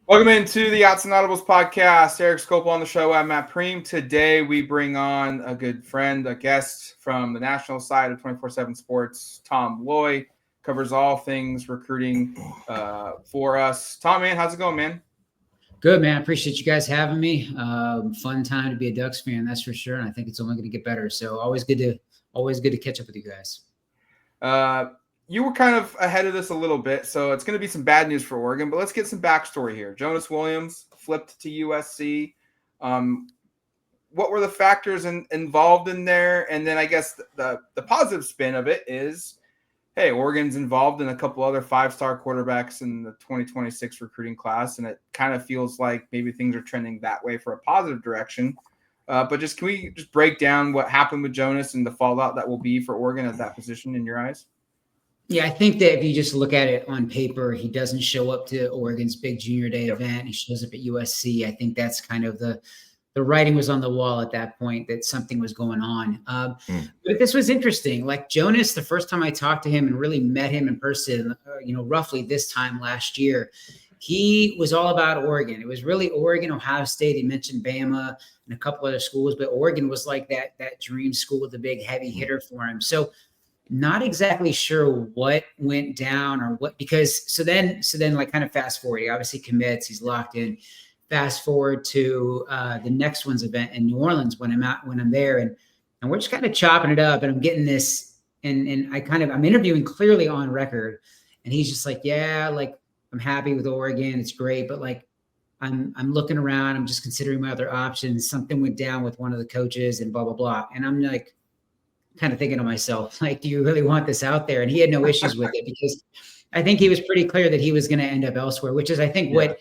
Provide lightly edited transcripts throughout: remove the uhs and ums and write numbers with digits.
Welcome into the Autzen Audibles podcast. Erik Skopil on the show. I'm Matt Prehm. Today we bring on a good friend, a guest from the national side of 24/7 Sports, Tom Loy. Covers all things recruiting for us. Tom, man, how's it going, man? Good, man. Appreciate you guys having me. Fun time to be a Ducks fan, that's for sure. And I think it's only going to get better. So always good to catch up with you guys. You were kind of ahead of this a little bit, so it's going to be some bad news for Oregon, but let's get some backstory here. Jonas Williams flipped to USC. What were the factors involved in there? And then I guess the positive spin of it is, hey, Oregon's involved in a couple other five-star quarterbacks in the 2026 recruiting class, and it kind of feels like maybe things are trending that way for a positive direction. But can we just break down what happened with Jonas and the fallout that will be for Oregon at that position in your eyes? Yeah, I think that if you just look at it on paper, he doesn't show up to Oregon's big junior day event. He shows up at USC. I think that's kind of the writing was on the wall at that point that something was going on. But this was interesting. Like Jonas, the first time I talked to him and really met him in person, roughly this time last year, he was all about Oregon. It was really Oregon, Ohio State. He mentioned Bama and a couple other schools, but Oregon was like that dream school with the big heavy hitter for him. So not exactly sure what went down or what, because so then like kind of fast forward, he obviously commits, he's locked in. Fast forward to the next one's event in New Orleans when I'm there, and we're just kind of chopping it up, and I'm getting this, and I'm interviewing clearly on record, and he's just like, yeah, like I'm happy with Oregon, it's great, but like I'm looking around, I'm just considering my other options. Something went down with one of the coaches, and blah blah blah, and I'm like, kind of thinking to myself, like, do you really want this out there? And he had no issues with it because I think he was pretty clear that he was going to end up elsewhere, which is, I think, what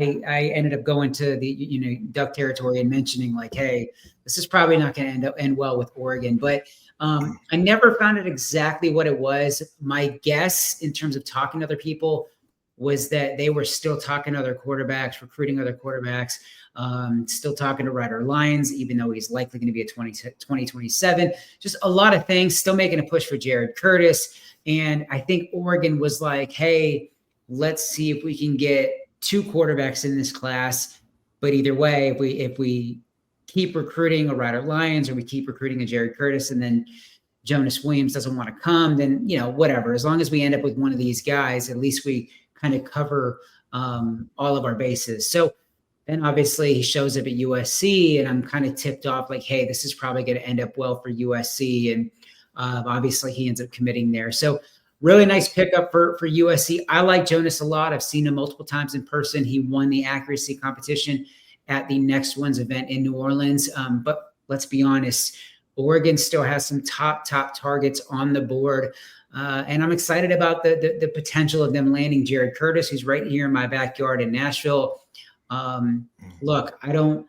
I ended up going to the, Duck territory and mentioning like, hey, this is probably not going to end well with Oregon. But I never found out exactly what it was. My guess in terms of talking to other people was that they were still talking to other quarterbacks, recruiting other quarterbacks, still talking to Ryder Lyons, even though he's likely going to be a 2027. Just a lot of things, still making a push for Jared Curtis. And I think Oregon was like, hey, let's see if we can get two quarterbacks in this class. But either way, if we keep recruiting a Ryder Lyons or we keep recruiting a Jared Curtis and then Jonas Williams doesn't want to come, then, whatever. As long as we end up with one of these guys, at least we kind of cover all of our bases. So then obviously he shows up at USC and I'm kind of tipped off like, hey, this is probably going to end up well for USC. And obviously he ends up committing there. So really nice pickup for USC. I like Jonas a lot. I've seen him multiple times in person. He won the accuracy competition at the next one's event in New Orleans. But let's be honest, Oregon still has some top targets on the board. And I'm excited about the potential of them landing Jared Curtis, who's right here in my backyard in Nashville. Look, I don't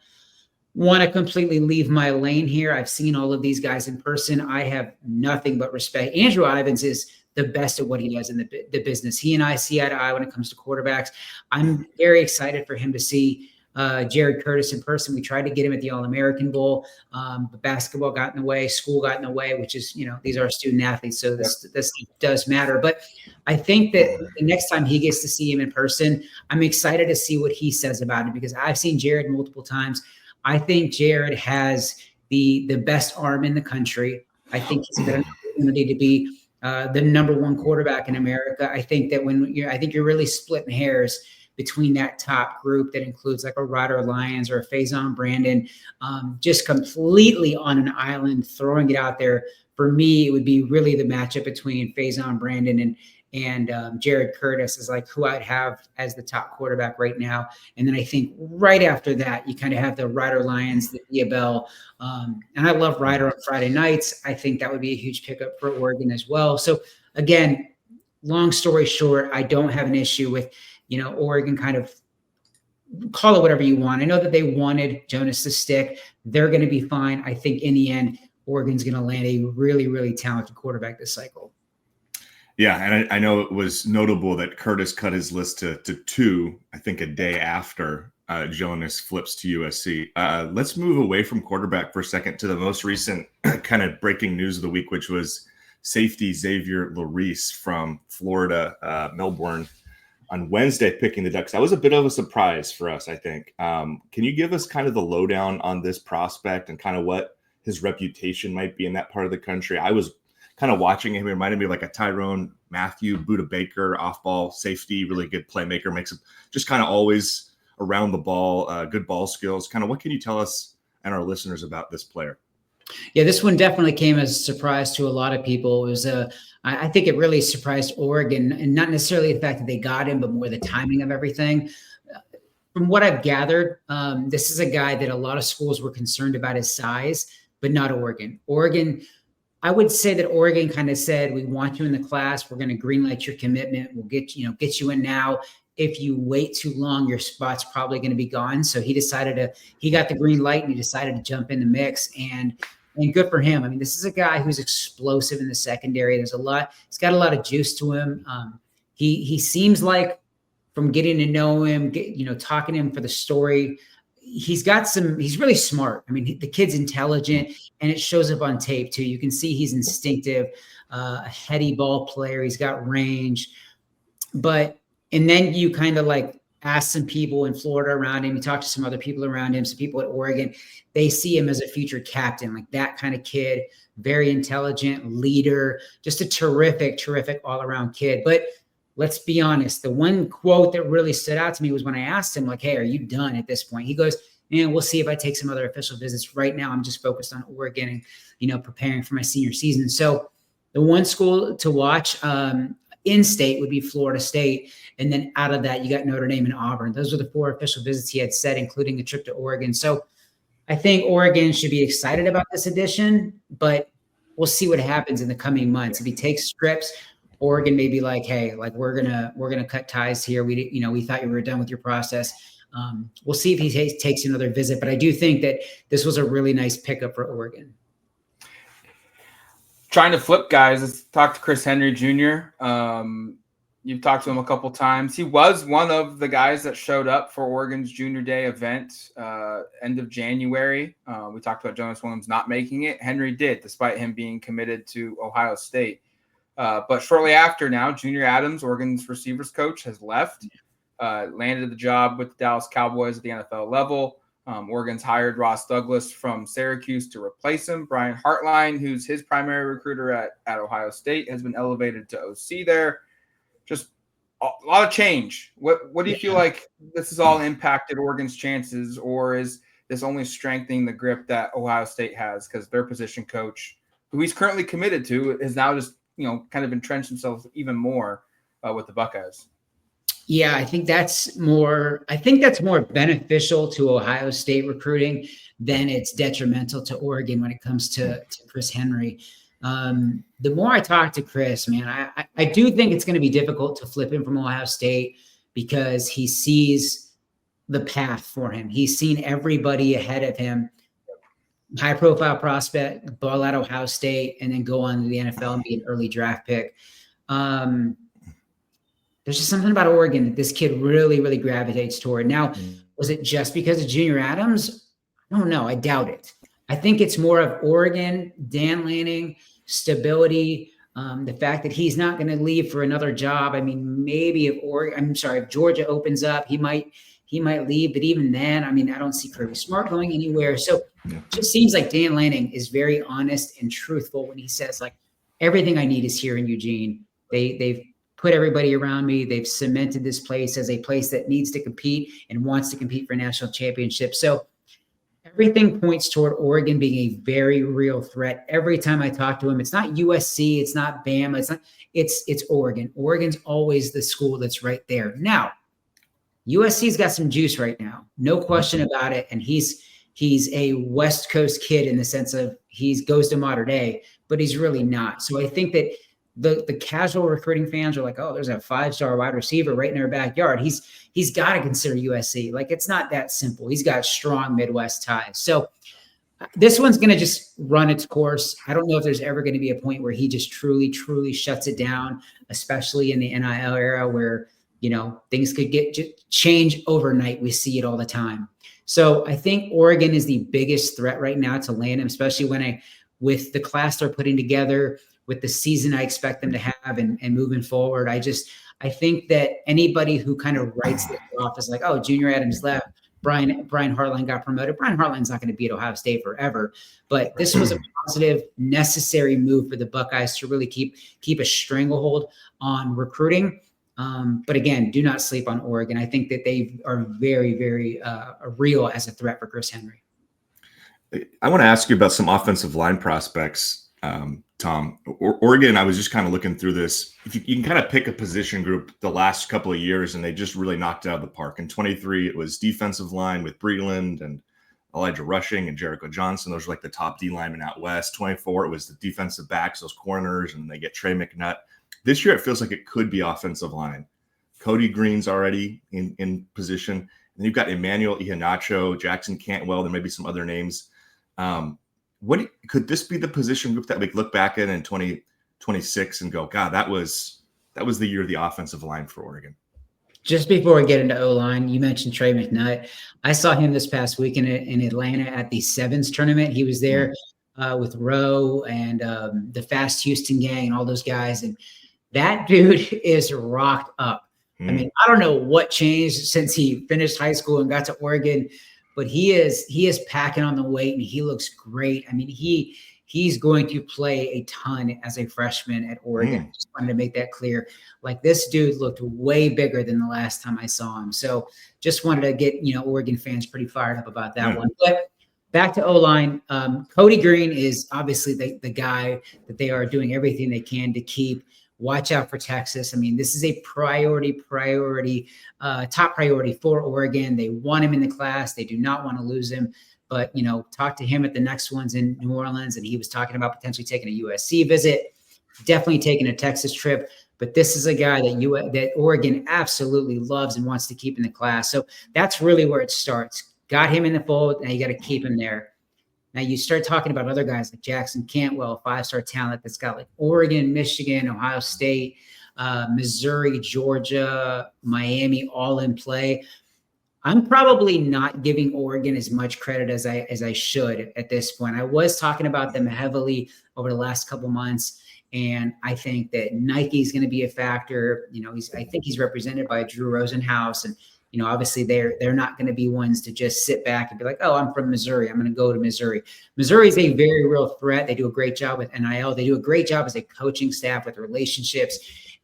want to completely leave my lane here. I've seen all of these guys in person. I have nothing but respect. Andrew Ivins is the best at what he does in the business. He and I see eye to eye when it comes to quarterbacks. I'm very excited for him to see Jared Curtis in person. We tried to get him at the All-American Bowl, but basketball got in the way, school got in the way, which is, these are student athletes, so this does matter. But I think that the next time he gets to see him in person, I'm excited to see what he says about it, because I've seen Jared multiple times. I think Jared has the best arm in the country. I think he's got an opportunity to be the number one quarterback in America. I think that I think you're really splitting hairs between that top group that includes like a Ryder Lyons or a Faison Brandon, just completely on an island, throwing it out there. For me, it would be really the matchup between Faison Brandon and Jared Curtis is like who I'd have as the top quarterback right now. And then I think right after that, you kind of have the Ryder Lyons, the Diabell. And I love Ryder on Friday nights. I think that would be a huge pickup for Oregon as well. So again, long story short, I don't have an issue with, Oregon kind of call it whatever you want. I know that they wanted Jonas to stick. They're going to be fine. I think in the end, Oregon's going to land a really, really talented quarterback this cycle. Yeah, and I know it was notable that Curtis cut his list to two, I think a day after Jonas flips to USC. Let's move away from quarterback for a second to the most recent kind of breaking news of the week, which was safety Xavier Lherisse from Florida, Melbourne. Wednesday picking the Ducks. That was a bit of a surprise for us, I think. Can you give us kind of the lowdown on this prospect and kind of what his reputation might be in that part of the country? I was kind of watching him. He reminded me of like a Tyrone Matthew, Buda Baker, off-ball safety, really good playmaker, makes him just kind of always around the ball, good ball skills. Kind of what can you tell us and our listeners about this player? Yeah, this one definitely came as a surprise to a lot of people. It was I think it really surprised Oregon, and not necessarily the fact that they got him, but more the timing of everything. From what I've gathered, this is a guy that a lot of schools were concerned about his size, but not Oregon. Oregon, I would say that Oregon kind of said, we want you in the class. We're going to greenlight your commitment. We'll get you in now. If you wait too long, your spot's probably going to be gone. So he got the green light and he decided to jump in the mix, and good for him. I mean, this is a guy who's explosive in the secondary. He's got a lot of juice to him. He seems like, from getting to know him, talking to him for the story, he's really smart. I mean, the kid's intelligent, and it shows up on tape too. You can see he's instinctive, a heady ball player. He's got range, and then you kind of like ask some people in Florida around him. You talk to some other people around him, some people at Oregon. They see him as a future captain, like that kind of kid, very intelligent leader, just a terrific all-around kid. But let's be honest, the one quote that really stood out to me was when I asked him, like, hey, are you done at this point? He goes, we'll see if I take some other official visits. Right now, I'm just focused on Oregon and, preparing for my senior season. So the one school to watch in-state would be Florida State. And then out of that, you got Notre Dame and Auburn. Those are the 4 official visits he had set, including a trip to Oregon. So I think Oregon should be excited about this addition, but we'll see what happens in the coming months. If he takes strips, Oregon may be like, hey, like we're gonna cut ties here. We thought you were done with your process. We'll see if he takes another visit, but I do think that this was a really nice pickup for Oregon. Trying to flip guys, let's talk to Chris Henry Jr. You've talked to him a couple times. He was one of the guys that showed up for Oregon's Junior Day event end of January. We talked about Jonas Williams not making it. Henry did, despite him being committed to Ohio State. But shortly after now, Junior Adams, Oregon's receivers coach, has left, landed the job with the Dallas Cowboys at the NFL level. Oregon's hired Ross Douglas from Syracuse to replace him. Brian Hartline, who's his primary recruiter at Ohio State, has been elevated to OC there. Just a lot of change. What do you feel like this has all impacted Oregon's chances, or is this only strengthening the grip that Ohio State has because their position coach, who he's currently committed to, is now just kind of entrenched himself even more with the Buckeyes? Yeah, I think that's more beneficial to Ohio State recruiting than it's detrimental to Oregon when it comes to Chris Henry. The more I talk to Chris, man, I do think it's going to be difficult to flip him from Ohio State because he sees the path for him. He's seen everybody ahead of him, high profile prospect, ball at Ohio State, and then go on to the NFL and be an early draft pick. There's just something about Oregon that this kid really, really gravitates toward. Now, was it just because of Junior Adams? I don't know. I doubt it. I think it's more of Oregon, Dan Lanning, stability, the fact that he's not going to leave for another job. I mean, maybe if Georgia opens up, he might leave. But even then, I mean, I don't see Kirby Smart going anywhere. So it just seems like Dan Lanning is very honest and truthful when he says, like, everything I need is here in Eugene. They've put everybody around me. They've cemented this place as a place that needs to compete and wants to compete for national championships. So everything points toward Oregon being a very real threat. Every time I talk to him, it's not USC, it's not Bama, it's Oregon. Oregon's always the school that's right there. Now, USC's got some juice right now, no question about it. And he's a West Coast kid in the sense of he goes to Mater Dei, but he's really not. So I think that the casual recruiting fans are like, oh, there's a 5-star wide receiver right in their backyard. He's got to consider USC. Like, it's not that simple. He's got strong Midwest ties. So this one's going to just run its course. I don't know if there's ever going to be a point where he just truly, truly shuts it down, especially in the NIL era where, things could change overnight. We see it all the time. So I think Oregon is the biggest threat right now to land him, especially with the class they're putting together, with the season I expect them to have and moving forward. I think that anybody who kind of writes this off as like, oh, Junior Adams left, Brian Hartline got promoted. Brian Hartline's not going to be at Ohio State forever, but this was a positive, necessary move for the Buckeyes to really keep a stranglehold on recruiting. But again, do not sleep on Oregon. I think that they are very, very real as a threat for Chris Henry. I want to ask you about some offensive line prospects, Tom. Oregon, I was just kind of looking through this. If you can kind of pick a position group the last couple of years, and they just really knocked it out of the park. In 23, it was defensive line with Breland and Elijah Rushing and Jericho Johnson. Those were like the top D linemen out west. 24, it was the defensive backs, those corners, and they get Trey McNutt. This year, it feels like it could be offensive line. Cody Green's already in position. And then you've got Emmanuel Iheanacho, Jackson Cantwell. There may be some other names. What could this be the position group that we look back at in 2026 and go, God, that was the year of the offensive line for Oregon? Just before we get into O-line, you mentioned Trey McNutt. I saw him this past week in Atlanta at the Sevens tournament. He was there with Rowe and the Fast Houston gang and all those guys. And that dude is rocked up. I mean, I don't know what changed since he finished high school and got to Oregon, but he is packing on the weight and he looks great. I mean, he's going to play a ton as a freshman at Oregon. Just wanted to make that clear. Like, this dude looked way bigger than the last time I saw him. So just wanted to get, Oregon fans pretty fired up about that one. But back to O-line, Cody Green is obviously the guy that they are doing everything they can to keep. Watch out for Texas. I mean, this is a top priority for Oregon. They want him in the class. They do not want to lose him. But, talk to him at the next ones in New Orleans. And he was talking about potentially taking a USC visit, definitely taking a Texas trip. But this is a guy that Oregon absolutely loves and wants to keep in the class. So that's really where it starts. Got him in the fold, and you got to keep him there. Now you start talking about other guys like Jackson Cantwell, 5-star talent that's got like Oregon, Michigan, Ohio State, Missouri, Georgia, Miami, all in play. I'm probably not giving Oregon as much credit as I should at this point. I was talking about them heavily over the last couple months, and I think that Nike is going to be a factor. I think he's represented by Drew Rosenhaus, and obviously they're not going to be ones to just sit back and be like, oh, I'm from Missouri, I'm going to go to Missouri. Missouri is a very real threat. They do a great job with NIL. They do a great job as a coaching staff with relationships.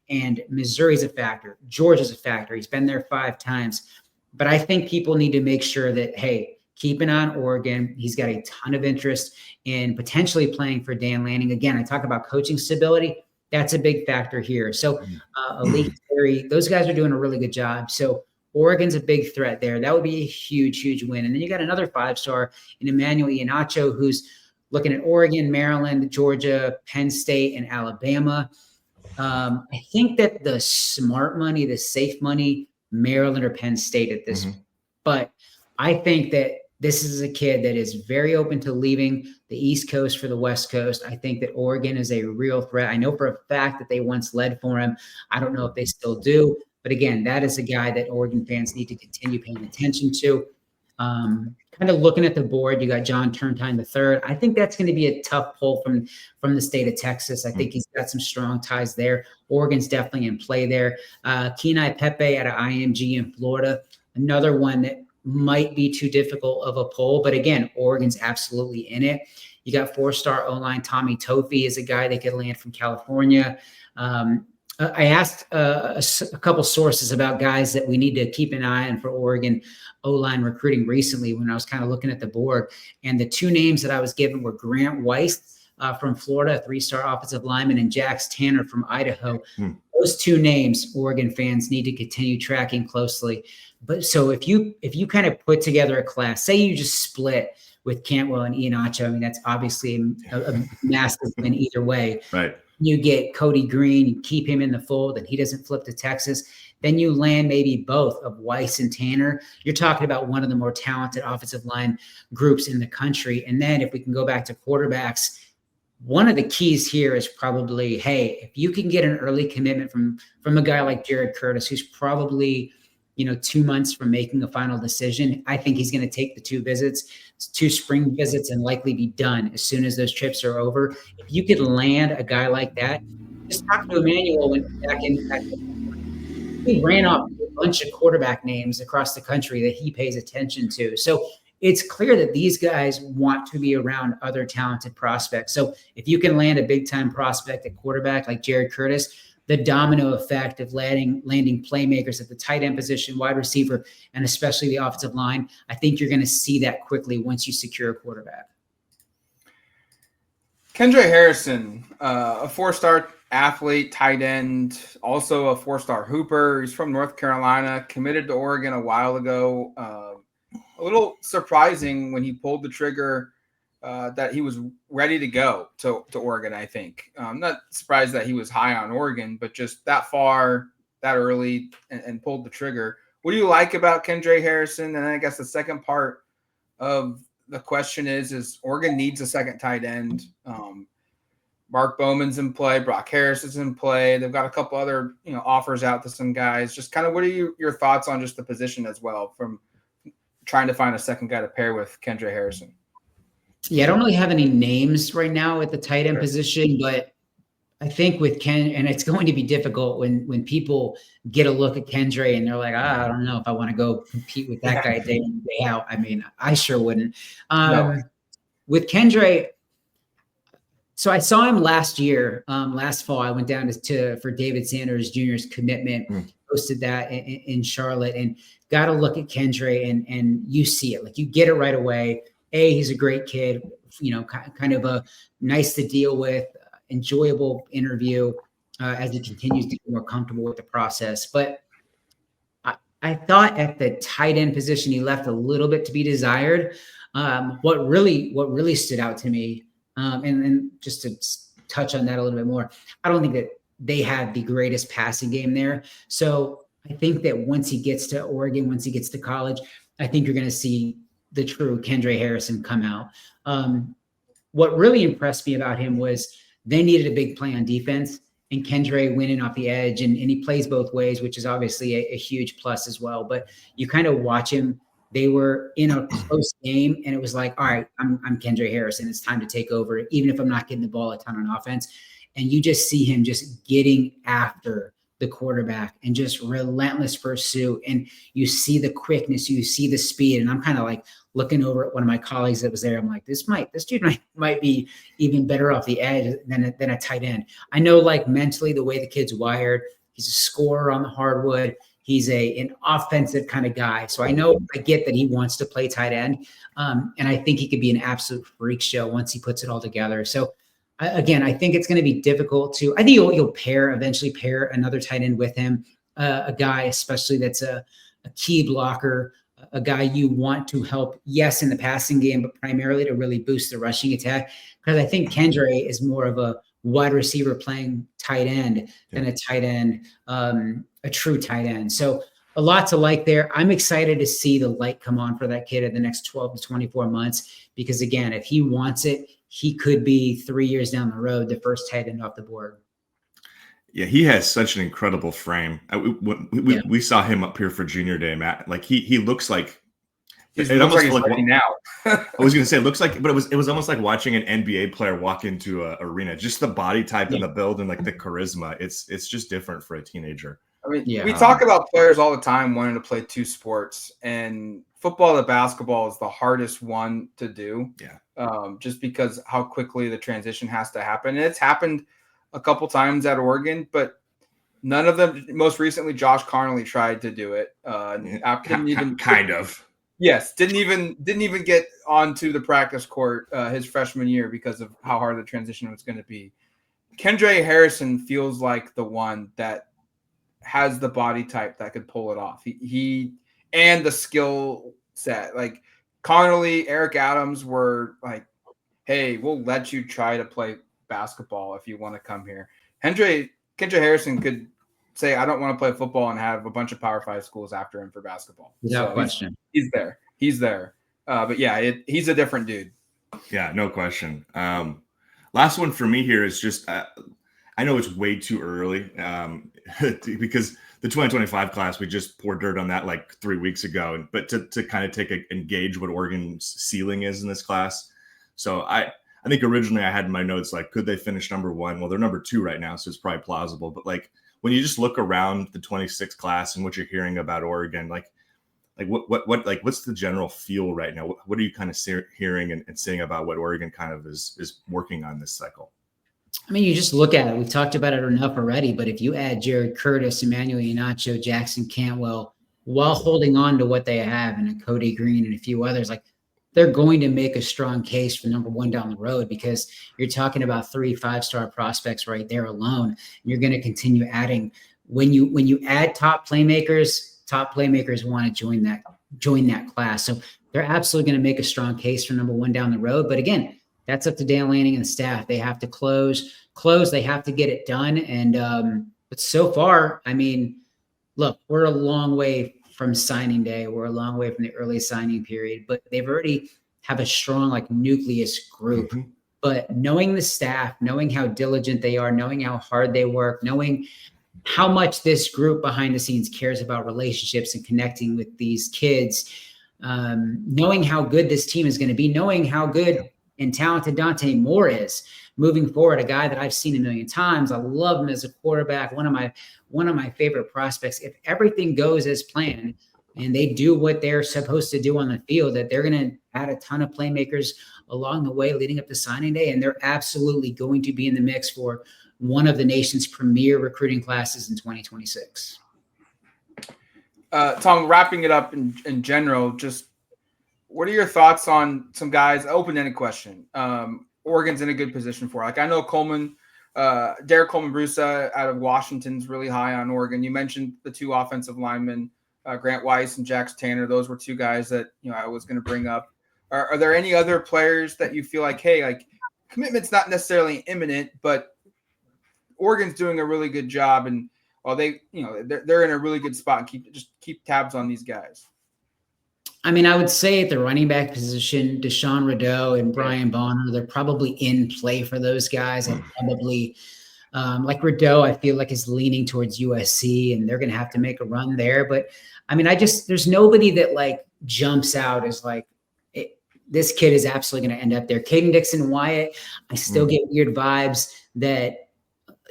And Missouri's a factor. Georgia's a factor. He's been there 5 times. But I think people need to make sure that, hey, keep an eye on Oregon. He's got a ton of interest in potentially playing for Dan Lanning. Again, I talk about coaching stability. That's a big factor here. So Elite Terry, those guys are doing a really good job. So Oregon's a big threat there. That would be a huge, huge win. And then you got another 5-star in Emmanuel Iheanacho, who's looking at Oregon, Maryland, Georgia, Penn State, and Alabama. I think that the smart money, the safe money, Maryland or Penn State at this. But I think that this is a kid that is very open to leaving the East Coast for the West Coast. I think that Oregon is a real threat. I know for a fact that they once led for him. I don't know if they still do. But again, that is a guy that Oregon fans need to continue paying attention to. Kind of looking at the board, you got John Turntine III. I think that's going to be a tough pull from the state of Texas. I think he's got some strong ties there. Oregon's definitely in play there. Kenai Pepe out of IMG in Florida, another one that might be too difficult of a pull. But again, Oregon's absolutely in it. You got 4-star O-line Tommy Tofi is a guy that could land from California. I asked a couple sources about guys that we need to keep an eye on for Oregon O-line recruiting recently when I was kind of looking at the board. And the 2 names that I was given were Grant Weiss from Florida, a 3-star offensive lineman, and Jax Tanner from Idaho. Those 2 names Oregon fans need to continue tracking closely. But so if you kind of put together a class, say you just split with Cantwell and Iheanacho, I mean, that's obviously a massive win either way. Right. You get Cody Green, you keep him in the fold, and he doesn't flip to Texas. Then you land maybe both of Weiss and Tanner. You're talking about one of the more talented offensive line groups in the country. And then if we can go back to quarterbacks, one of the keys here is probably, hey, if you can get an early commitment from a guy like Jared Curtis, who's probably 2 months from making a final decision, I think he's going to take the 2 spring visits and likely be done as soon as those trips are over. If you could land a guy like that, just talk to Emmanuel when back in. he ran off a bunch of quarterback names across the country that he pays attention to. So it's clear that these guys want to be around other talented prospects. So if you can land a big time prospect at quarterback like Jared Curtis, the domino effect of landing playmakers at the tight end position, wide receiver, and especially the offensive line, I think you're going to see that quickly once you secure a quarterback. Kendra Harrison, a 4-star athlete, tight end, also a 4-star hooper. He's from North Carolina, committed to Oregon a while ago. A little surprising when he pulled the trigger that he was ready to go to Oregon, I think. I'm not surprised that he was high on Oregon, but just that far, that early, and pulled the trigger. What do you like about Kendra Harrison? And I guess the second part of the question is Oregon needs a second tight end. Mark Bowman's in play. Brock Harris is in play. They've got a couple other offers out to some guys. Just kind of what are your thoughts on just the position as well from trying to find a second guy to pair with Kendra Harrison? Yeah, I don't really have any names right now at the tight end position, but I think with Ken, and it's going to be difficult when people get a look at Kendra and they're like, I don't know if I want to go compete with that guy day in, day out. I mean, I sure wouldn't. No. With Kendra, so I saw him last year, last fall. I went down for David Sanders Jr.'s commitment, hosted that in Charlotte, and got a look at Kendra, and you see it. Like, you get it right away. He's a great kid, kind of a nice to deal with, enjoyable interview as he continues to get more comfortable with the process. But I thought at the tight end position, he left a little bit to be desired. What really stood out to me, and just to touch on that a little bit more, I don't think that they had the greatest passing game there. So I think that once he gets to Oregon, once he gets to college, I think you're going to see the true Kendra Harrison come out. What really impressed me about him was they needed a big play on defense, and Kendra went in off the edge, and he plays both ways, which is obviously a huge plus as well. But you kind of watch him. They were in a close game, and it was like, all right, I'm Kendra Harrison. It's time to take over, even if I'm not getting the ball a ton on offense. And you just see him just getting after the quarterback and just relentless pursuit. And you see the quickness, you see the speed. And I'm kind of like looking over at one of my colleagues that was there. I'm like, this dude might be even better off the edge than a tight end. I know, like, mentally, the way the kid's wired, he's a scorer on the hardwood. He's an offensive kind of guy. So I get that he wants to play tight end. And I think he could be an absolute freak show once he puts it all together. So again, I think it's going to be difficult I think you'll eventually pair another tight end with him, a guy, especially that's a key blocker, a guy you want to help, yes, in the passing game, but primarily to really boost the rushing attack. Because I think Kendra is more of a wide receiver playing tight end than a tight end, a true tight end. So a lot to like there. I'm excited to see the light come on for that kid in the next 12 to 24 months, because again, if he wants it, he could be 3 years down the road the first tight end off the board. Yeah, he has such an incredible frame. We saw him up here for junior day, Matt. Like he looks like it almost like he's working out. I was going to say it looks like, but it was almost like watching an NBA player walk into an arena. Just the body type and the build and like the charisma. It's just different for a teenager. I mean, we talk about players all the time wanting to play two sports, and football to basketball is the hardest one to do. Yeah. Just because how quickly the transition has to happen. And it's happened a couple times at Oregon, but none of them. Most recently, Josh Connolly tried to do it. Yes, didn't even get onto the practice court his freshman year because of how hard the transition was going to be. Kendra Harrison feels like the one that has the body type that could pull it off. He and the skill set. Like Connolly, Eric Adams were like, hey, we'll let you try to play basketball if you want to come here. Kendra Harrison could say, I don't want to play football, and have a bunch of Power 5 schools after him for basketball. Without question. He's there. But yeah, he's a different dude. Yeah, no question. Last one for me here is just, I know it's way too early because the 2025 class, we just poured dirt on that like 3 weeks ago. But to kind of and gauge what Oregon's ceiling is in this class. So I think originally I had in my notes, like, could they finish number one? Well, they're number 2 right now, so it's probably plausible. But like, when you just look around the 26 class and what you're hearing about Oregon, what's the general feel right now? What are you kind of hearing and saying about what Oregon kind of is working on this cycle? I mean, you just look at it. We've talked about it enough already, but if you add Jared Curtis, Emmanuel Iheanacho, Jackson Cantwell, while holding on to what they have, and a Cody Green and a few others, like, they're going to make a strong case for number one down the road, because you're talking about 3 5-star prospects right there alone. And you're going to continue adding. When you add top playmakers want to join that class. So they're absolutely going to make a strong case for number one down the road. But again, that's up to Dan Lanning and the staff. They have to close. They have to get it done. And but so far, I mean, look, we're a long way from signing day. We're a long way from the early signing period, but they've already have a strong like nucleus group. Mm-hmm. But knowing the staff, knowing how diligent they are, knowing how hard they work, knowing how much this group behind the scenes cares about relationships and connecting with these kids, knowing how good this team is going to be, knowing how good and talented Dante Moore is moving forward, a guy that I've seen a million times. I love him as a quarterback, one of my favorite prospects. If everything goes as planned and they do what they're supposed to do on the field, that they're going to add a ton of playmakers along the way leading up to signing day, and they're absolutely going to be in the mix for one of the nation's premier recruiting classes in 2026. Tom, wrapping it up in general, just what are your thoughts on some guys? Open-ended question. Oregon's in a good position for. Like, I know Derek Coleman-Brusa out of Washington's really high on Oregon. You mentioned the 2 offensive linemen, Grant Weiss and Jax Tanner. Those were 2 guys that I was going to bring up. Are there any other players that you feel like, hey, like, commitment's not necessarily imminent, but Oregon's doing a really good job, and while they're in a really good spot, and keep tabs on these guys? I mean, I would say at the running back position, Deshaun Rideau and Brian Bonner, they're probably in play for those guys. And probably like Rideau, I feel like is leaning towards USC, and they're going to have to make a run there. But I mean, there's nobody that like jumps out as like, this kid is absolutely going to end up there. Caden Dixon-Wyatt, I still get weird vibes that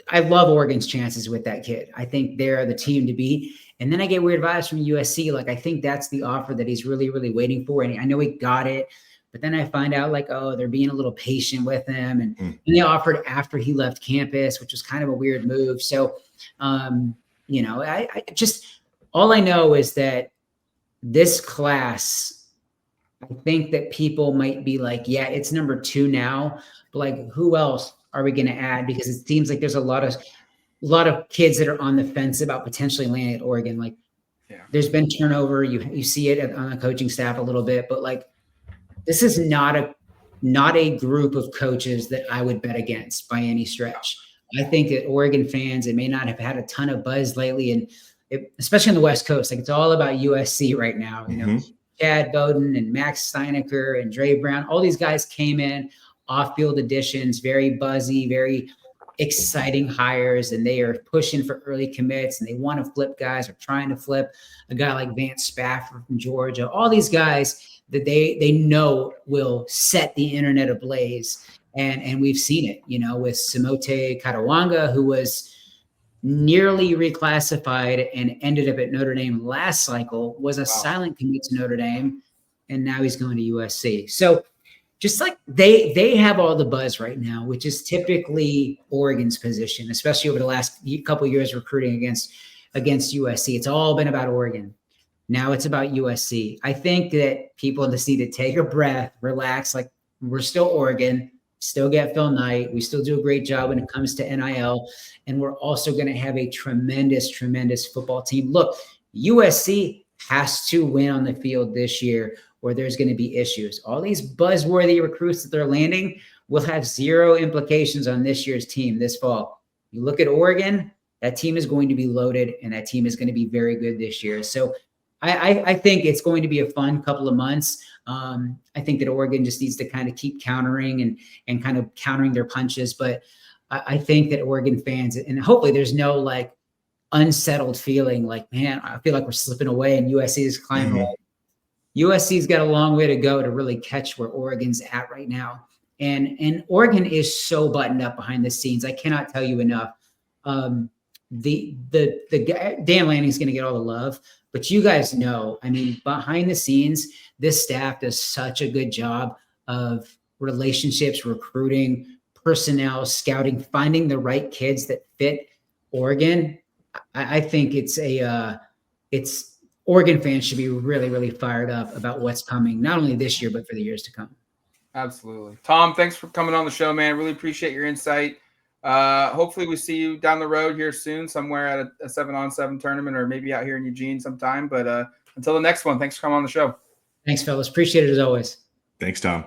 I love Oregon's chances with that kid. I think they're the team to beat. And then I get weird vibes from USC. Like, I think that's the offer that he's really, really waiting for. And I know he got it, but then I find out like, oh, they're being a little patient with him. And they offered after he left campus, which was kind of a weird move. So, I just, all I know is that this class, I think that people might be like, yeah, it's number 2 now, but like, who else are we going to add? Because it seems like there's a lot of kids that are on the fence about potentially landing at Oregon. Like, there's been turnover. You see it on the coaching staff a little bit, but like, this is not a group of coaches that I would bet against by any stretch. I think that Oregon fans, it may not have had a ton of buzz lately, and especially on the West Coast, like, it's all about USC right now. Chad Bowden and Max Steinecker and Dre Brown, all these guys came in, off-field additions, very buzzy, very exciting hires, and they are pushing for early commits, and they want to flip guys, or trying to flip a guy like Vance Spafford from Georgia. All these guys that they know will set the internet ablaze, and we've seen it, with Samote Katawanga, who was nearly reclassified and ended up at Notre Dame last cycle, was a silent commit to Notre Dame, and now he's going to USC. So just like they have all the buzz right now, which is typically Oregon's position, especially over the last couple of years recruiting against USC. It's all been about Oregon. Now it's about USC. I think that people just need to take a breath, relax. Like, we're still Oregon, still get Phil Knight. We still do a great job when it comes to NIL. And we're also going to have a tremendous, tremendous football team. Look, USC has to win on the field this year, or there's going to be issues. All these buzzworthy recruits that they're landing will have zero implications on this year's team this fall. You look at Oregon, that team is going to be loaded, and that team is going to be very good this year. So I think it's going to be a fun couple of months. I think that Oregon just needs to kind of keep countering and kind of countering their punches. But I think that Oregon fans, and hopefully there's no like unsettled feeling like, man, I feel like we're slipping away and USC is climbing away. USC's got a long way to go to really catch where Oregon's at right now. And Oregon is so buttoned up behind the scenes. I cannot tell you enough. the guy, Dan Lanning's going to get all the love, but you guys know, I mean, behind the scenes, this staff does such a good job of relationships, recruiting, personnel, scouting, finding the right kids that fit Oregon. I think it's Oregon fans should be really, really fired up about what's coming, not only this year, but for the years to come. Absolutely. Tom, thanks for coming on the show, man. Really appreciate your insight. Hopefully we see you down the road here soon, somewhere at a 7-on-7 tournament, or maybe out here in Eugene sometime. But until the next one, thanks for coming on the show. Thanks, fellas. Appreciate it as always. Thanks, Tom.